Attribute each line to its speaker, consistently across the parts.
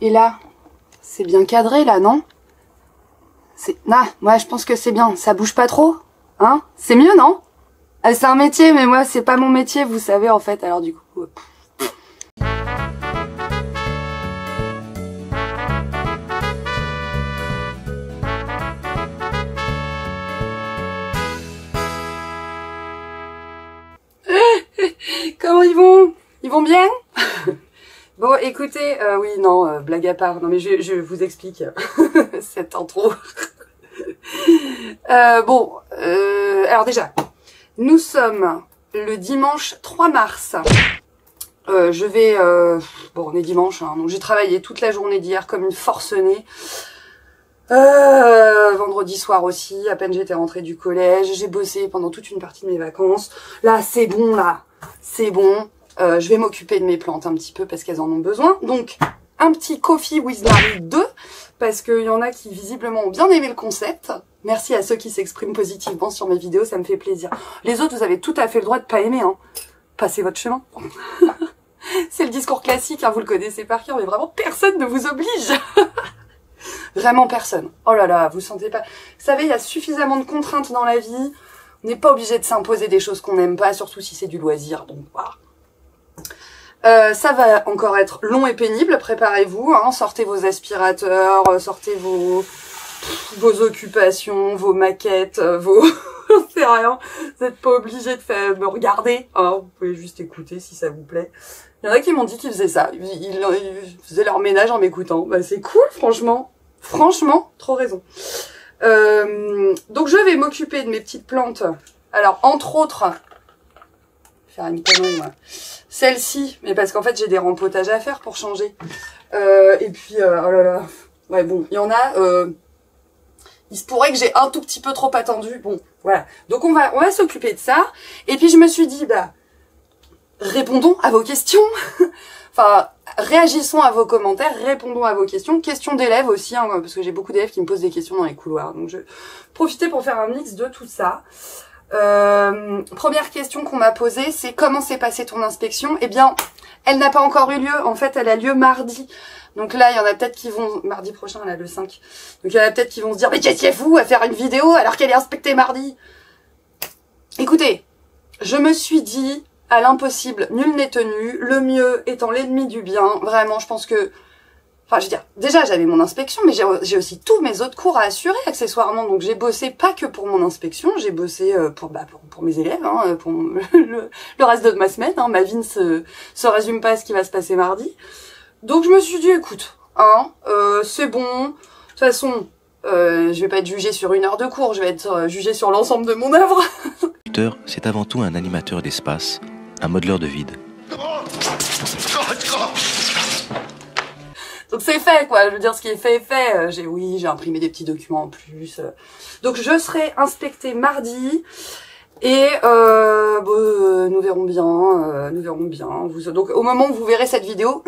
Speaker 1: Et là, c'est bien cadré là, non? Moi je pense que c'est bien, ça bouge pas trop, hein? C'est mieux, non? Ah, c'est un métier, mais moi c'est pas mon métier, vous savez en fait, alors du coup... Comment ils vont? Ils vont bien? Bon, écoutez, oui, non, blague à part, non mais je vous explique cette intro. Alors déjà, nous sommes le dimanche 3 mars. Bon, on est dimanche, hein, donc j'ai travaillé toute la journée d'hier comme une forcenée. Vendredi soir aussi, à peine j'étais rentrée du collège, j'ai bossé pendant toute une partie de mes vacances. Là, c'est bon, là, c'est bon. Je vais m'occuper de mes plantes un petit peu parce qu'elles en ont besoin. Donc, un petit Coffee with Marie 2, parce qu'il y en a qui visiblement ont bien aimé le concept. Merci à ceux qui s'expriment positivement sur mes vidéos, ça me fait plaisir. Les autres, vous avez tout à fait le droit de pas aimer, hein. Passez votre chemin. C'est le discours classique, hein, vous le connaissez par cœur, mais vraiment personne ne vous oblige. Vraiment personne. Oh là là, vous sentez pas... Vous savez, il y a suffisamment de contraintes dans la vie. On n'est pas obligé de s'imposer des choses qu'on n'aime pas, surtout si c'est du loisir. Donc voilà. Ça va encore être long et pénible, préparez-vous, hein, sortez vos aspirateurs, sortez vos occupations, vos maquettes, vos... J'en sais rien, vous n'êtes pas obligé de me regarder, hein, vous pouvez juste écouter si ça vous plaît. Il y en a qui m'ont dit qu'ils faisaient ça, ils faisaient leur ménage en m'écoutant, bah c'est cool franchement, trop raison. Donc je vais m'occuper de mes petites plantes, alors entre autres... faire une connerie, moi. Celle-ci, mais parce qu'en fait j'ai des rempotages à faire pour changer. Et puis, oh là là, ouais bon, il y en a, il se pourrait que j'ai un tout petit peu trop attendu, bon, voilà. Donc on va s'occuper de ça, et puis je me suis dit, bah, répondons à vos questions, enfin, réagissons à vos commentaires, répondons à vos questions d'élèves aussi, hein, parce que j'ai beaucoup d'élèves qui me posent des questions dans les couloirs, donc je vais profiter pour faire un mix de tout ça. Première question qu'on m'a posée, c'est comment s'est passée ton inspection? Eh bien, elle n'a pas encore eu lieu. En fait, elle a lieu mardi. Donc là, il y en a peut-être qui vont... Mardi prochain, là, le 5. Donc il y en a peut-être qui vont se dire, mais qu'est-ce qu'il y a fou à faire une vidéo alors qu'elle est inspectée mardi? Écoutez, je me suis dit, à l'impossible, nul n'est tenu. Le mieux étant l'ennemi du bien. Vraiment, je pense que... Enfin, je veux dire, déjà, j'avais mon inspection, mais j'ai aussi tous mes autres cours à assurer, accessoirement. Donc, j'ai bossé pas que pour mon inspection, j'ai bossé pour mes élèves, hein, pour le reste de ma semaine. Hein. Ma vie ne se résume pas à ce qui va se passer mardi. Donc, je me suis dit, écoute, hein, c'est bon. De toute façon, je vais pas être jugée sur 1 heure de cours, je vais être jugée sur l'ensemble de mon œuvre.
Speaker 2: C'est avant tout un animateur d'espace, un modeleur de vide.
Speaker 1: Donc c'est fait, quoi. Je veux dire, ce qui est fait est fait. J'ai imprimé des petits documents en plus. Donc je serai inspectée mardi. Et nous verrons bien. Donc au moment où vous verrez cette vidéo,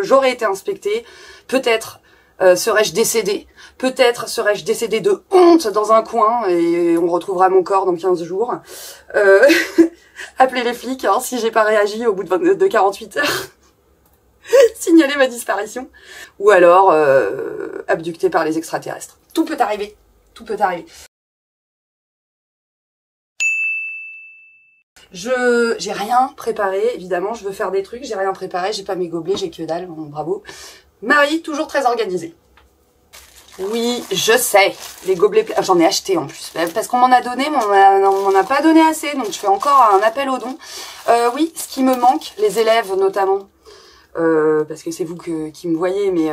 Speaker 1: j'aurai été inspectée. Peut-être serais-je décédée. Peut-être serais-je décédée de honte dans un coin. Et on retrouvera mon corps dans 15 jours. Appelez les flics, hein, si j'ai pas réagi au bout de 48 heures. Signaler ma disparition, ou alors abducté par les extraterrestres. Tout peut arriver, tout peut arriver. J'ai rien préparé, évidemment, je veux faire des trucs, j'ai rien préparé, j'ai pas mes gobelets, j'ai que dalle, bon, bravo. Marie, toujours très organisée. Oui, je sais, les gobelets, j'en ai acheté en plus, parce qu'on m'en a donné, mais on m'en a pas donné assez, donc je fais encore un appel aux dons. Oui, ce qui me manque, les élèves notamment, parce que c'est vous qui me voyez, mais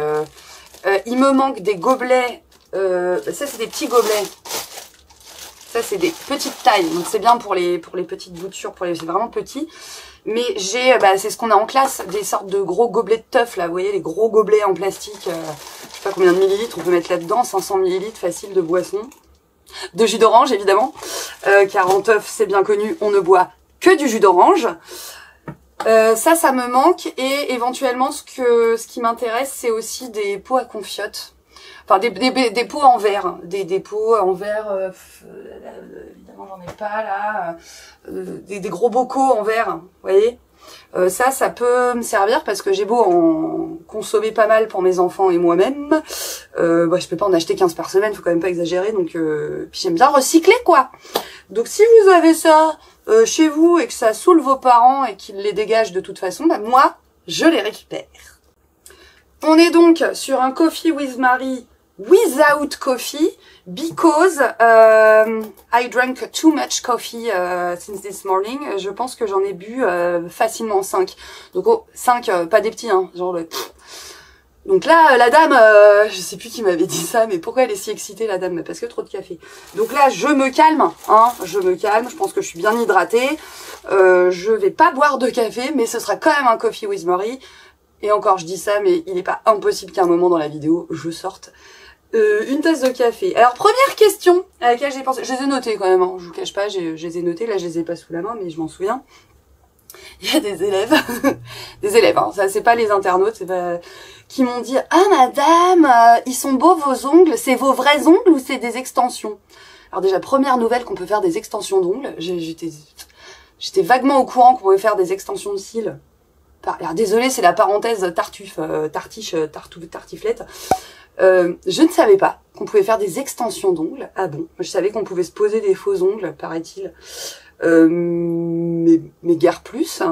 Speaker 1: il me manque des gobelets, ça c'est des petits gobelets, ça c'est des petites tailles, donc c'est bien pour les petites boutures, c'est vraiment petit, mais j'ai, c'est ce qu'on a en classe, des sortes de gros gobelets de teuf, là, vous voyez, les gros gobelets en plastique, je sais pas combien de millilitres on peut mettre là-dedans, 500 millilitres facile de boisson, de jus d'orange évidemment, car en teuf c'est bien connu, on ne boit que du jus d'orange. Ça me manque, et éventuellement ce qui m'intéresse, c'est aussi des pots à confiottes, enfin des pots en verre, des pots en verre, évidemment j'en ai pas là, des gros bocaux en verre, vous voyez, Ça peut me servir parce que j'ai beau en consommer pas mal pour mes enfants et moi-même. Je peux pas en acheter 15 par semaine, faut quand même pas exagérer. Donc, puis j'aime bien recycler, quoi. Donc si vous avez ça chez vous et que ça saoule vos parents et qu'ils les dégagent de toute façon, bah, moi, je les récupère. On est donc sur un Coffee with Marie without coffee because I drank too much coffee since this morning. Je pense que j'en ai bu facilement 5. Donc 5, pas des petits, hein, genre le... Donc là, la dame, je sais plus qui m'avait dit ça, mais pourquoi elle est si excitée, la dame? Parce que trop de café. Donc là, je me calme, hein, je me calme, je pense que je suis bien hydratée. Je vais pas boire de café, mais ce sera quand même un Coffee with Marie. Et encore, je dis ça, mais il n'est pas impossible qu'à un moment dans la vidéo, je sorte une tasse de café. Alors, première question à laquelle j'ai pensé, je les ai notées quand même, hein, je vous cache pas, je les ai notées, là je les ai pas sous la main, mais je m'en souviens. Il y a des élèves, hein, ça c'est pas les internautes, c'est pas... qui m'ont dit « Ah madame, ils sont beaux vos ongles, c'est vos vrais ongles ou c'est des extensions ?» Alors déjà, première nouvelle qu'on peut faire des extensions d'ongles, j'étais vaguement au courant qu'on pouvait faire des extensions de cils. Alors désolé, c'est la parenthèse tartiflette. Je ne savais pas qu'on pouvait faire des extensions d'ongles. Ah bon, je savais qu'on pouvait se poser des faux ongles, paraît-il. Mais guère plus.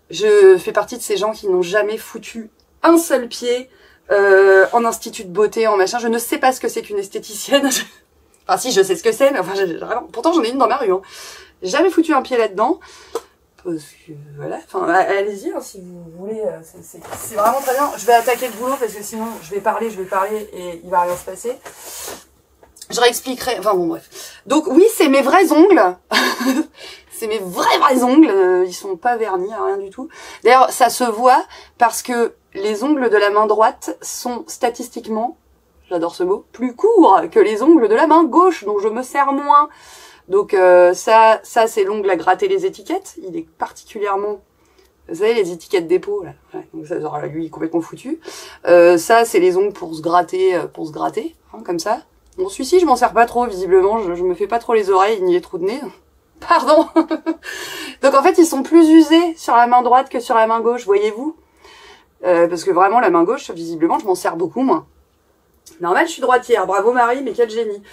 Speaker 1: Je fais partie de ces gens qui n'ont jamais foutu un seul pied en institut de beauté, en machin. Je ne sais pas ce que c'est qu'une esthéticienne. Enfin si, je sais ce que c'est, mais enfin, pourtant j'en ai une dans ma rue. Hein. J'ai jamais foutu un pied là-dedans. Parce que, voilà, enfin, allez-y, hein, si vous voulez, c'est vraiment très bien. Je vais attaquer le boulot parce que sinon, je vais parler et il va rien se passer. Je réexpliquerai, enfin bon, bref. Donc oui, c'est mes vrais ongles. C'est mes vrais ongles. Ils sont pas vernis, rien du tout. D'ailleurs, ça se voit parce que les ongles de la main droite sont statistiquement, j'adore ce mot, plus courts que les ongles de la main gauche, donc je me sers moins. Donc ça c'est l'ongle à gratter les étiquettes. Il est particulièrement, vous savez, les étiquettes dépôt là. Ouais, donc ça, genre, lui il est complètement foutu. Ça c'est les ongles pour se gratter, hein, comme ça. Bon, celui-ci je m'en sers pas trop visiblement. Je me fais pas trop les oreilles ni les trous de nez. Pardon. Donc en fait ils sont plus usés sur la main droite que sur la main gauche, voyez-vous. Parce que vraiment la main gauche visiblement je m'en sers beaucoup moins. Normal, je suis droitière. Bravo Marie, mais quel génie.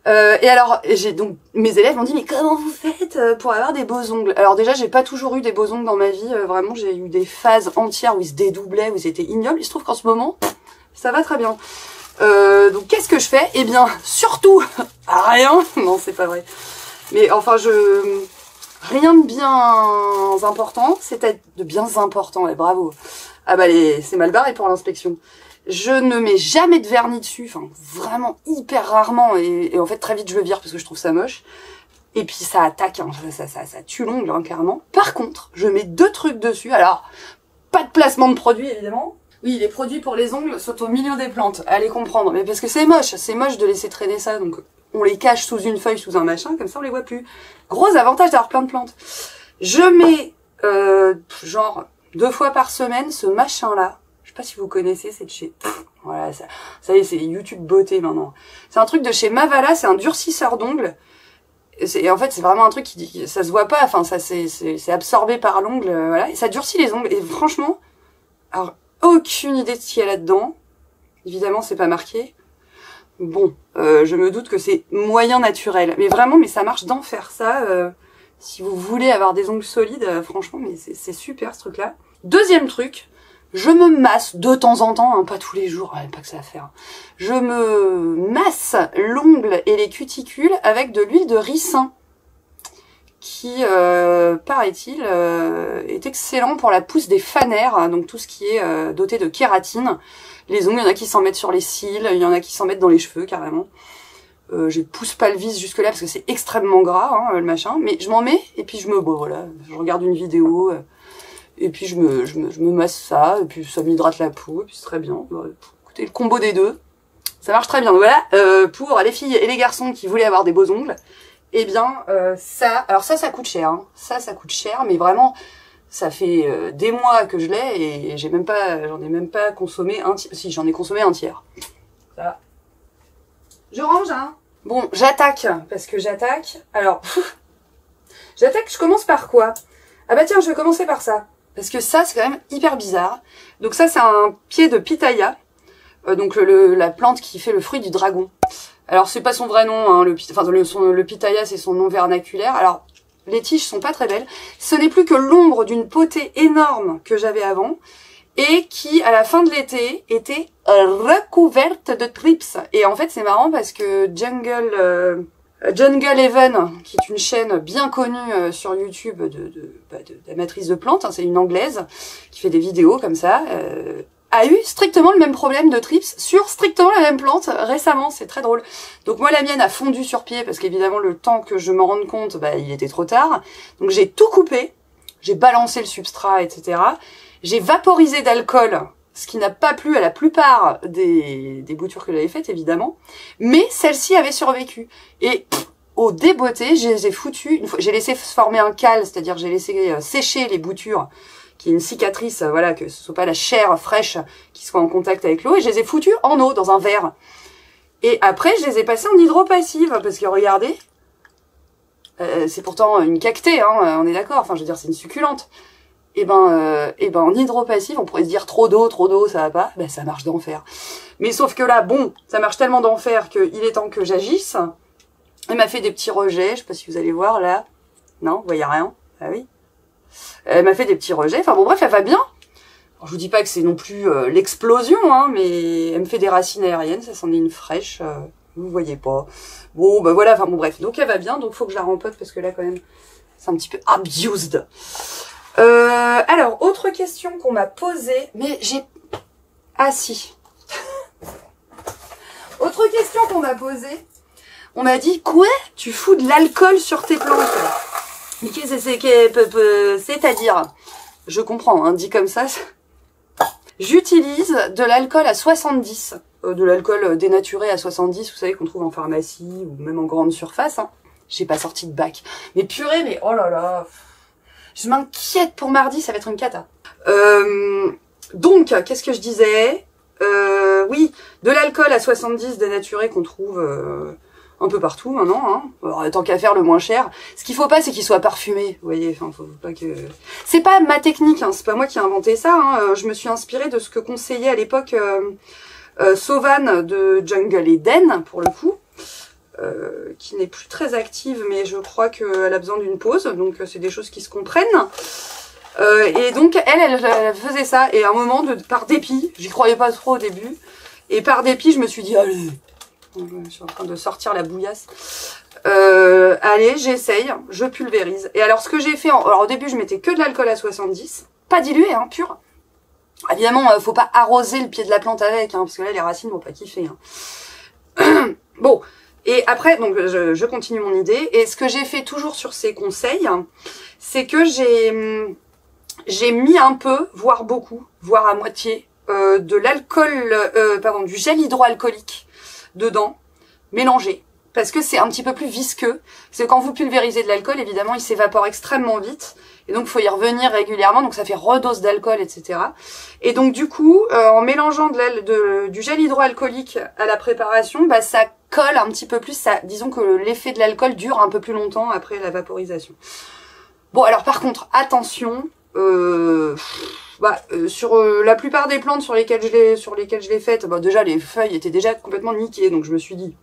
Speaker 1: Et alors, donc mes élèves m'ont dit mais comment vous faites pour avoir des beaux ongles? Alors déjà, j'ai pas toujours eu des beaux ongles dans ma vie. Vraiment, j'ai eu des phases entières où ils se dédoublaient, où ils étaient ignobles. Il se trouve qu'en ce moment, ça va très bien. Donc qu'est-ce que je fais? Eh bien, surtout rien. Non, c'est pas vrai. Mais enfin, rien de bien important. C'est de bien important. Ouais, bravo. Ah bah c'est mal barré pour l'inspection. Je ne mets jamais de vernis dessus, enfin vraiment hyper rarement, et en fait très vite je le vire parce que je trouve ça moche. Et puis ça attaque, hein, ça tue l'ongle hein, carrément. Par contre, je mets 2 trucs dessus, alors pas de placement de produit évidemment. Oui, les produits pour les ongles sont au milieu des plantes, allez comprendre, mais parce que c'est moche de laisser traîner ça, donc on les cache sous une feuille, sous un machin, comme ça on les voit plus. Gros avantage d'avoir plein de plantes. Je mets genre 2 fois par semaine ce machin là. Je sais pas si vous connaissez, c'est de chez... Voilà, ça y est, c'est YouTube beauté maintenant. C'est un truc de chez Mavala, c'est un durcisseur d'ongles. Et en fait, c'est vraiment un truc ça se voit pas, enfin, ça c'est absorbé par l'ongle, voilà. Et ça durcit les ongles. Et franchement, alors, aucune idée de ce qu'il y a là-dedans. Évidemment, c'est pas marqué. Bon, je me doute que c'est moyen naturel. Mais vraiment, mais ça marche d'enfer, ça. Si vous voulez avoir des ongles solides, franchement, mais c'est super, ce truc-là. Deuxième truc... Je me masse de temps en temps, hein, pas tous les jours, pas que ça à faire. Je me masse l'ongle et les cuticules avec de l'huile de ricin, qui, paraît-il, est excellent pour la pousse des fanères, hein, donc tout ce qui est doté de kératine. Les ongles, il y en a qui s'en mettent sur les cils, il y en a qui s'en mettent dans les cheveux carrément. Je pousse pas le vis jusque là parce que c'est extrêmement gras, hein, le machin, mais je m'en mets et puis bon voilà, je regarde une vidéo. Et puis je me masse ça, et puis ça m'hydrate la peau, et puis c'est très bien. Écoutez, le combo des deux, ça marche très bien. Donc voilà, pour les filles et les garçons qui voulaient avoir des beaux ongles, eh bien alors ça coûte cher, hein. Ça coûte cher, mais vraiment, ça fait des mois que je l'ai, et j'en ai même pas consommé un tiers. Si, j'en ai consommé un tiers. Ça. Je range, hein. Bon, j'attaque, parce que j'attaque. Alors, je commence par quoi? Ah bah tiens, je vais commencer par ça. Parce que ça, c'est quand même hyper bizarre. Donc ça, c'est un pied de pitaya. Donc la plante qui fait le fruit du dragon. Alors c'est pas son vrai nom, hein, le pitaya, c'est son nom vernaculaire. Alors les tiges sont pas très belles. Ce n'est plus que l'ombre d'une potée énorme que j'avais avant et qui, à la fin de l'été, était recouverte de thrips. Et en fait, c'est marrant parce que Jungle Even, qui est une chaîne bien connue sur YouTube d'amatrice de plantes, hein, c'est une anglaise qui fait des vidéos comme ça, a eu strictement le même problème de thrips sur strictement la même plante récemment, c'est très drôle. Donc moi la mienne a fondu sur pied parce qu'évidemment le temps que je m'en rende compte, bah, il était trop tard. Donc j'ai tout coupé, j'ai balancé le substrat, etc. J'ai vaporisé d'alcool, ce qui n'a pas plu à la plupart des boutures que j'avais faites évidemment, mais celle-ci avait survécu. Et au débeauté, je les ai foutues, j'ai laissé se former un cal, c'est-à-dire j'ai laissé sécher les boutures, qui est une cicatrice, voilà, que ce soit pas la chair fraîche qui soit en contact avec l'eau, et je les ai foutues en eau, dans un verre. Et après, je les ai passées en hydropassive, parce que regardez, c'est pourtant une cactée, hein, on est d'accord, enfin je veux dire, c'est une succulente. Et ben en hydropassive, on pourrait se dire trop d'eau, ça va pas, ben ça marche d'enfer. Mais sauf que là, bon, ça marche tellement d'enfer qu'il est temps que j'agisse. Elle m'a fait des petits rejets, je sais pas si vous allez voir là. Non, vous voyez rien? Ah oui. Elle m'a fait des petits rejets, enfin bon bref, elle va bien. Alors, je vous dis pas que c'est non plus l'explosion, hein, mais elle me fait des racines aériennes, ça c'en est une fraîche, vous voyez pas. Bon, bah voilà, enfin bon bref, donc elle va bien, donc faut que je la rempote parce que là quand même, c'est un petit peu abused. Alors, autre question qu'on m'a posée, mais j'ai... Ah si. Autre question qu'on m'a posée, on m'a dit, quoi? Tu fous de l'alcool sur tes plantes? Mais qu'est-ce que c'est-à-dire? Je comprends, hein, dit comme ça. J'utilise de l'alcool à 70, de l'alcool dénaturé à 70, vous savez, qu'on trouve en pharmacie ou même en grande surface. Hein. J'ai pas sorti de bac. Mais purée, mais oh là là. Je m'inquiète pour mardi, ça va être une cata. Donc, qu'est-ce que je disais? Oui, de l'alcool à 70 dénaturé qu'on trouve un peu partout maintenant. Hein. Alors, tant qu'à faire le moins cher. Ce qu'il faut pas, c'est qu'il soit parfumé. Vous voyez, enfin, faut pas que... C'est pas ma technique, hein, c'est pas moi qui ai inventé ça. Hein. Je me suis inspirée de ce que conseillait à l'époque Sauvan de Jungle Eden, pour le coup. Qui n'est plus très active, mais je crois qu'elle a besoin d'une pause, donc c'est des choses qui se comprennent. Et donc elle faisait ça, et à un moment, par dépit, j'y croyais pas trop au début, et par dépit, je me suis dit, allez, je suis en train de sortir la bouillasse, allez, j'essaye, je pulvérise. Et alors ce que j'ai fait, alors au début je mettais que de l'alcool à 70, pas dilué, hein, pur. Évidemment, faut pas arroser le pied de la plante avec, hein, parce que là les racines vont pas kiffer. Hein. Bon. Et après, donc je continue mon idée. Et ce que j'ai fait toujours sur ces conseils, c'est que j'ai mis un peu, voire beaucoup, voire à moitié, de l'alcool, du gel hydroalcoolique dedans, mélangé. Parce que c'est un petit peu plus visqueux. Parce que quand vous pulvérisez de l'alcool, évidemment, il s'évapore extrêmement vite. Et donc, il faut y revenir régulièrement. Donc, ça fait redose d'alcool, etc. Et donc, du coup, en mélangeant du gel hydroalcoolique à la préparation, bah, ça colle un petit peu plus. Disons que l'effet de l'alcool dure un peu plus longtemps après la vaporisation. Bon, alors par contre, attention. Sur la plupart des plantes sur lesquelles je l'ai faite, bah, déjà, les feuilles étaient déjà complètement niquées. Donc, je me suis dit...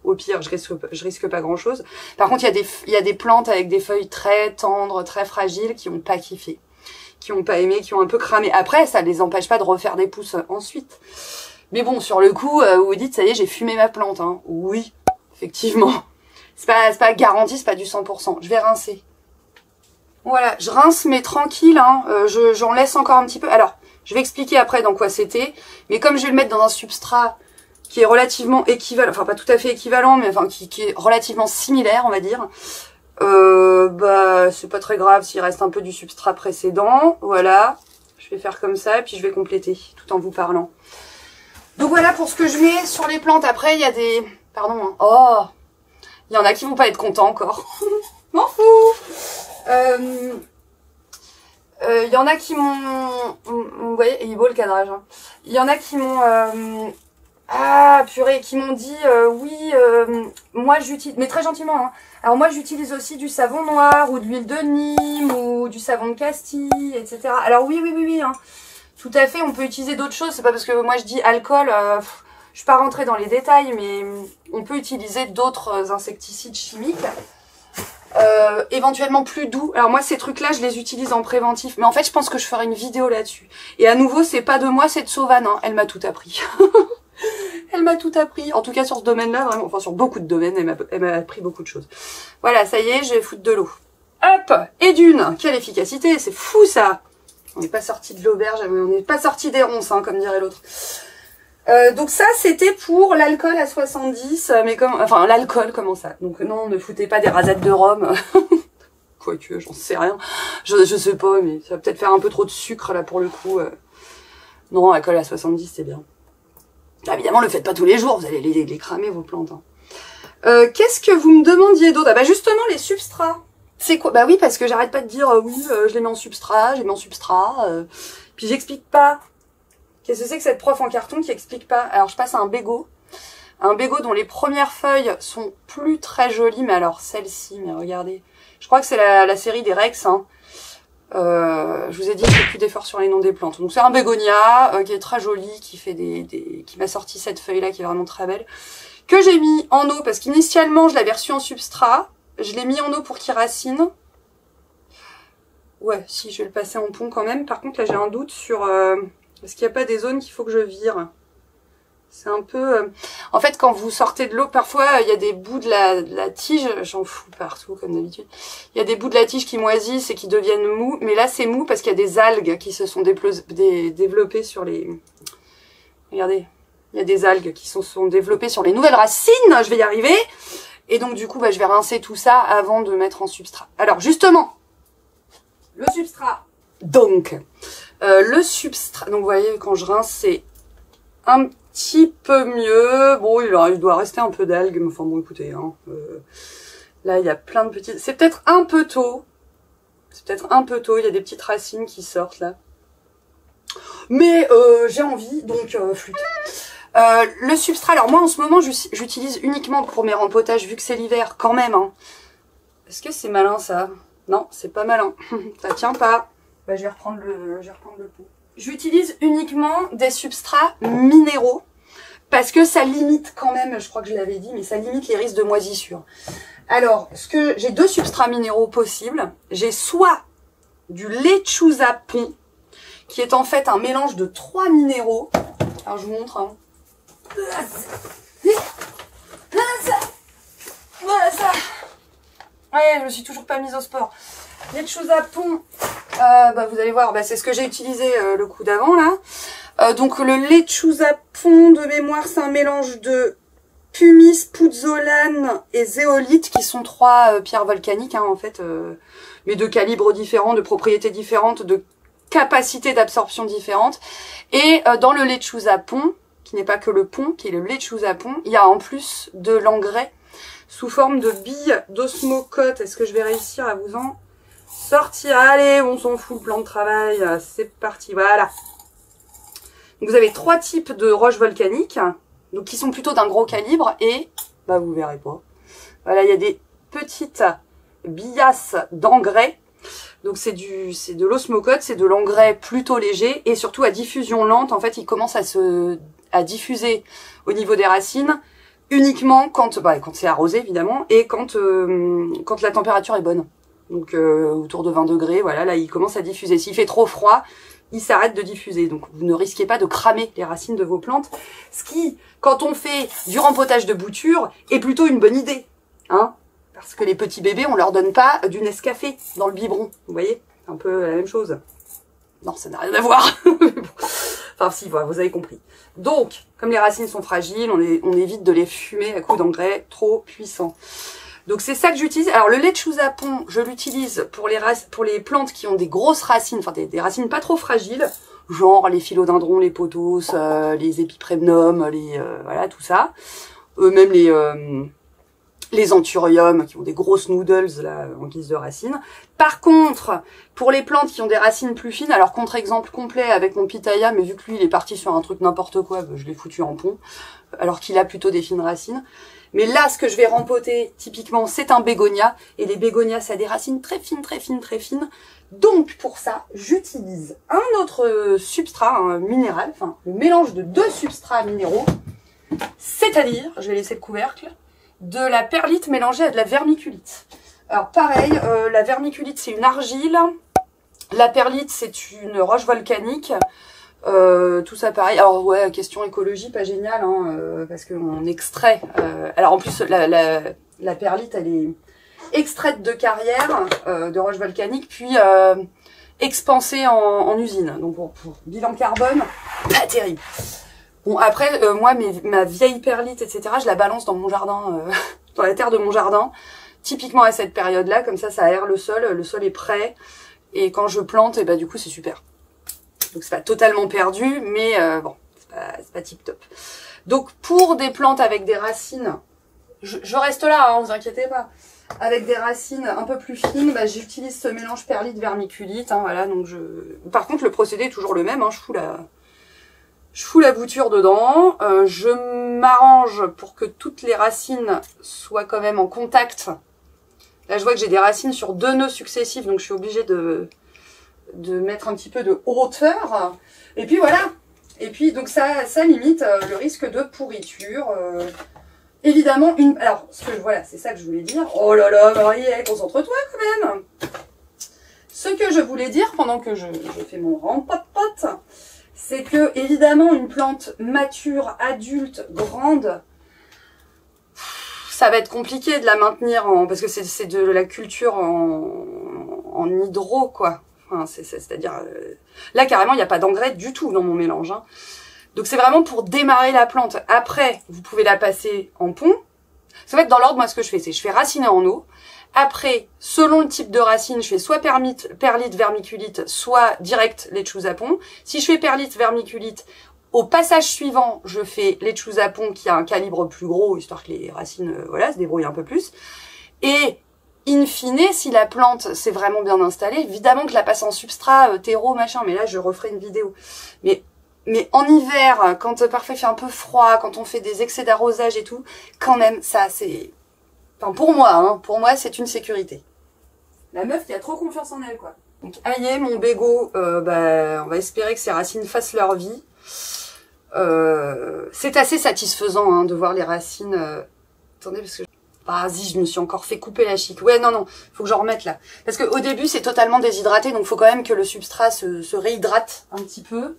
Speaker 1: Au pire, je risque pas grand chose. Par contre, il y a des plantes avec des feuilles très tendres, très fragiles, qui ont pas kiffé, qui ont pas aimé, qui ont un peu cramé. Après, ça les empêche pas de refaire des pousses ensuite. Mais bon, sur le coup, vous vous dites, ça y est, j'ai fumé ma plante, hein. Oui, effectivement. C'est pas garanti, c'est pas du 100%. Je vais rincer. Voilà, je rince, mais tranquille, hein. J'en laisse encore un petit peu. Alors, je vais expliquer après dans quoi c'était. Mais comme je vais le mettre dans un substrat qui est relativement équivalent, enfin pas tout à fait équivalent, mais enfin qui est relativement similaire, on va dire. Bah c'est pas très grave s'il reste un peu du substrat précédent. Voilà, je vais faire comme ça et puis je vais compléter tout en vous parlant. Donc voilà pour ce que je mets sur les plantes. Après il y a des... Pardon, hein. Oh, il y en a qui vont pas être contents encore. M'en fous. Il y en a qui m'ont... Vous voyez, il est beau le cadrage. Hein. Il y en a qui m'ont... Ah, purée, qui m'ont dit, oui, moi j'utilise, mais très gentiment, hein. Alors moi j'utilise aussi du savon noir, ou de l'huile de Nîmes, ou du savon de Castille, etc. Alors oui, hein. Tout à fait, on peut utiliser d'autres choses, c'est pas parce que moi je dis alcool, je suis pas rentrée dans les détails, mais on peut utiliser d'autres insecticides chimiques. Éventuellement plus doux. Alors moi ces trucs là je les utilise en préventif, mais en fait je pense que je ferai une vidéo là-dessus. Et à nouveau c'est pas de moi, c'est de Sauvane, hein. Elle m'a tout appris. Elle m'a tout appris, en tout cas sur ce domaine-là, vraiment, enfin sur beaucoup de domaines, elle m'a appris beaucoup de choses. Voilà, ça y est, je vais foutre de l'eau. Hop, et d'une, quelle efficacité, c'est fou ça. On n'est pas sorti de l'auberge, on n'est pas sorti des ronces, hein, comme dirait l'autre. Donc ça, c'était pour l'alcool à 70, mais comme, enfin l'alcool, comment ça? Donc non, ne foutez pas des rasettes de rhum. Quoique, j'en sais rien. Je sais pas, mais ça va peut-être faire un peu trop de sucre là pour le coup. Non, alcool à 70, c'est bien. Là, évidemment, le faites pas tous les jours, vous allez les cramer vos plantes. Hein. Qu'est-ce que vous me demandiez d'autre? Ah bah justement, les substrats. C'est quoi? Bah oui, parce que j'arrête pas de dire oui, je les mets en substrat, puis j'explique pas. Qu'est-ce que c'est que cette prof en carton qui explique pas? Alors je passe à un bégot dont les premières feuilles sont plus très jolies, mais alors celle-ci, mais regardez. Je crois que c'est la série des Rex, hein. Je vous ai dit que j'ai plus d'efforts sur les noms des plantes. Donc c'est un bégonia qui est très joli, qui m'a sorti cette feuille-là qui est vraiment très belle, que j'ai mis en eau parce qu'initialement je l'avais reçu en substrat. Je l'ai mis en eau pour qu'il racine. Ouais, si, je vais le passer en pont quand même. Par contre, là, j'ai un doute sur... est-ce qu'il n'y a pas des zones qu'il faut que je vire? C'est un peu... En fait, quand vous sortez de l'eau, parfois, il y a des bouts de la tige. J'en fous partout, comme d'habitude. Il y a des bouts de la tige qui moisissent et qui deviennent mous. Mais là, c'est mou parce qu'il y a des algues qui se sont développées sur les... Regardez. Il y a des algues qui se sont développées sur les nouvelles racines. Je vais y arriver. Et donc, du coup, bah, je vais rincer tout ça avant de mettre en substrat. Alors, justement, le substrat. Donc, le substrat. Donc, vous voyez, quand je rince, c'est un petit peu mieux. Bon, il doit rester un peu d'algues. Mais enfin, bon, écoutez, hein, là, il y a plein de petites... C'est peut-être un peu tôt. Il y a des petites racines qui sortent, là. Mais j'ai envie, donc flûte. Le substrat, alors moi en ce moment j'utilise uniquement pour mes rempotages vu que c'est l'hiver quand même. Hein. Est-ce que c'est malin ça? Non, c'est pas malin. Ça tient pas. Bah, je vais reprendre le pot. J'utilise uniquement des substrats minéraux parce que ça limite quand même, je crois que je l'avais dit, mais ça limite les risques de moisissure. Alors, j'ai deux substrats minéraux possibles. J'ai soit du lechuza pon, qui est en fait un mélange de 3 minéraux. Alors je vous montre. Hein. Voilà ça. Ouais, je me suis toujours pas mise au sport. Lechuza pon, bah, vous allez voir, bah, c'est ce que j'ai utilisé le coup d'avant là. Donc le lechuza pon de mémoire, c'est un mélange de pumice, pouzzolane et zéolite, qui sont 3 pierres volcaniques hein, en fait, mais de calibres différents, de propriétés différentes, de capacités d'absorption différentes. Et dans le lechuza pon, qui n'est pas que le pon, qui est le lechuza pon, il y a en plus de l'engrais sous forme de billes d'osmocote. Est-ce que je vais réussir à vous en sortir? Allez, on s'en fout, le plan de travail, c'est parti, voilà. Donc vous avez 3 types de roches volcaniques, donc qui sont plutôt d'un gros calibre, et, bah vous verrez pas. Voilà, il y a des petites billasses d'engrais. Donc c'est de l'osmocote, c'est de l'engrais plutôt léger, et surtout à diffusion lente. En fait, il commence à diffuser au niveau des racines uniquement quand c'est arrosé évidemment, et quand la température est bonne. Donc autour de 20 degrés, voilà, là il commence à diffuser. S'il fait trop froid, il s'arrête de diffuser. Donc vous ne risquez pas de cramer les racines de vos plantes, ce qui, quand on fait du rempotage de bouture, est plutôt une bonne idée, hein. Parce que les petits bébés, on leur donne pas du Nescafé dans le biberon. Vous voyez, c'est un peu la même chose. Non, ça n'a rien à voir. Enfin si, voilà, vous avez compris. Donc, comme les racines sont fragiles, on évite de les fumer à coups d'engrais trop puissants. Donc c'est ça que j'utilise. Alors le lechuza pon, je l'utilise pour les plantes qui ont des grosses racines, enfin des racines pas trop fragiles, genre les philodendrons, les pothos, les épipremnums, voilà tout ça. Même les anthuriums qui ont des grosses noodles là en guise de racines. Par contre, pour les plantes qui ont des racines plus fines, alors contre-exemple complet avec mon pitaya, mais vu que lui il est parti sur un truc n'importe quoi, je l'ai foutu en pont, alors qu'il a plutôt des fines racines. Mais là, ce que je vais rempoter, typiquement, c'est un bégonia, et les bégonias, ça a des racines très fines, très fines, très fines. Donc, pour ça, j'utilise un autre substrat, un minéral, enfin, le mélange de 2 substrats minéraux, c'est-à-dire, je vais laisser le couvercle, de la perlite mélangée à de la vermiculite. Alors pareil, la vermiculite c'est une argile, la perlite c'est une roche volcanique, tout ça pareil. Alors ouais, question écologie pas géniale, hein, parce qu'on extrait. Alors en plus la perlite elle est extraite de carrières, de roche volcanique, puis expansée en usine. Donc pour bilan carbone, pas terrible. Bon après, moi ma vieille perlite, etc., je la balance dans mon jardin, dans la terre de mon jardin, typiquement à cette période-là, comme ça aère le sol est prêt, et quand je plante, et bah du coup c'est super. Donc c'est pas totalement perdu, mais bon, c'est pas tip top. Donc pour des plantes avec des racines, je reste là, hein, vous inquiétez pas. Avec des racines un peu plus fines, bah, j'utilise ce mélange perlite vermiculite, hein, voilà. Donc par contre le procédé est toujours le même, hein, je fous la bouture dedans, je m'arrange pour que toutes les racines soient quand même en contact. Là, je vois que j'ai des racines sur 2 nœuds successifs, donc je suis obligée de mettre un petit peu de hauteur. Et puis voilà. Et puis donc ça limite le risque de pourriture. Évidemment, alors voilà, c'est ça que je voulais dire. Oh là là, Marie, concentre-toi quand même. Ce que je voulais dire pendant que je fais mon rempote, c'est que évidemment une plante mature, adulte, grande, ça va être compliqué de la maintenir parce que c'est de la culture en hydro quoi. Enfin, c'est-à-dire là carrément il n'y a pas d'engrais du tout dans mon mélange. Hein. Donc c'est vraiment pour démarrer la plante. Après vous pouvez la passer en pont. Ça va être dans l'ordre. Moi ce que je fais c'est je fais raciner en eau. Après, selon le type de racine, je fais soit perlite, vermiculite, soit direct lechuza pont. Si je fais perlite, vermiculite, au passage suivant, je fais lechuza pont qui a un calibre plus gros, histoire que les racines voilà, se débrouillent un peu plus. Et in fine, si la plante s'est vraiment bien installée, évidemment que je la passe en substrat, terreau, machin, mais là je referai une vidéo. Mais en hiver, quand parfois il fait un peu froid, quand on fait des excès d'arrosage et tout, quand même, ça c'est... Enfin, pour moi, c'est une sécurité. La meuf qui a trop confiance en elle, quoi. Donc, aïe, mon bégo, on va espérer que ses racines fassent leur vie. C'est assez satisfaisant, hein, de voir les racines... Attendez, parce que... Vas-y, je me suis encore fait couper la chic. Ouais, non, faut que j'en remette, là. Parce qu'au début, c'est totalement déshydraté, donc faut quand même que le substrat se réhydrate un petit peu.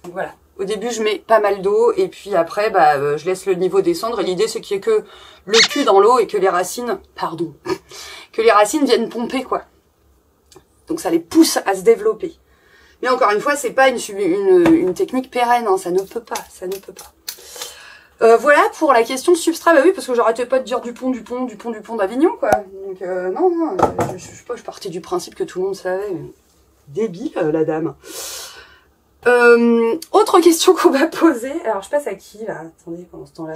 Speaker 1: Donc, voilà. Au début, je mets pas mal d'eau et puis après, je laisse le niveau descendre. Et l'idée, c'est qu'il y ait que le cul dans l'eau et que les racines, que les racines viennent pomper, quoi. Donc, ça les pousse à se développer. Mais encore une fois, c'est pas une technique pérenne, hein. Ça ne peut pas. Voilà pour la question substrat. Bah oui, parce que j'arrêtais pas de dire du pont d'Avignon, quoi. Donc, non, je sais pas, je partais du principe que tout le monde savait. Mais... Débile, la dame. Autre question qu'on va poser. Alors, je passe à qui, là? Attendez, pendant ce temps-là.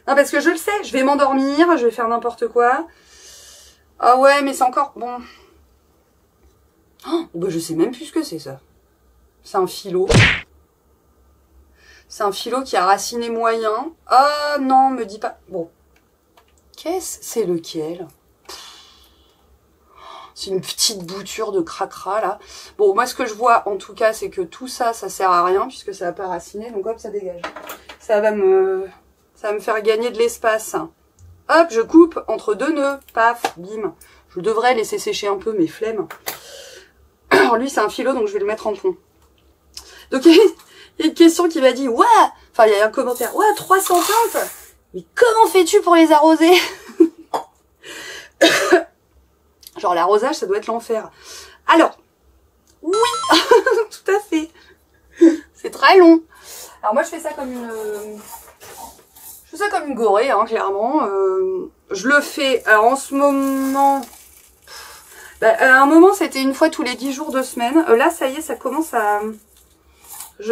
Speaker 1: Non, parce que je le sais, je vais m'endormir, je vais faire n'importe quoi. Ah ouais, mais c'est encore... Bon. Oh, je sais même plus ce que c'est, ça. C'est un philo. C'est un philo qui a raciné moyen. Ah non, me dis pas... Bon. C'est lequel? C'est une petite bouture de cracra, là. Bon, moi, ce que je vois, en tout cas, c'est que tout ça, ça sert à rien, puisque ça va pas raciner. Donc, hop, ça dégage. Ça va me faire gagner de l'espace. Hop, je coupe entre 2 nœuds. Paf, bim. Je devrais laisser sécher un peu mes flemmes. Alors, lui, c'est un philo, donc je vais le mettre en pont. Donc, il y a une question qui m'a dit, ouais, enfin, il y a un commentaire, ouais, 300 plantes. Mais comment fais-tu pour les arroser? Genre l'arrosage, ça doit être l'enfer. Alors, oui, tout à fait. C'est très long. Alors moi, je fais ça comme une gorée, hein, clairement. Je le fais. Alors en ce moment, à un moment, c'était une fois tous les 10 jours, 2 semaines. Là, ça y est, ça commence à...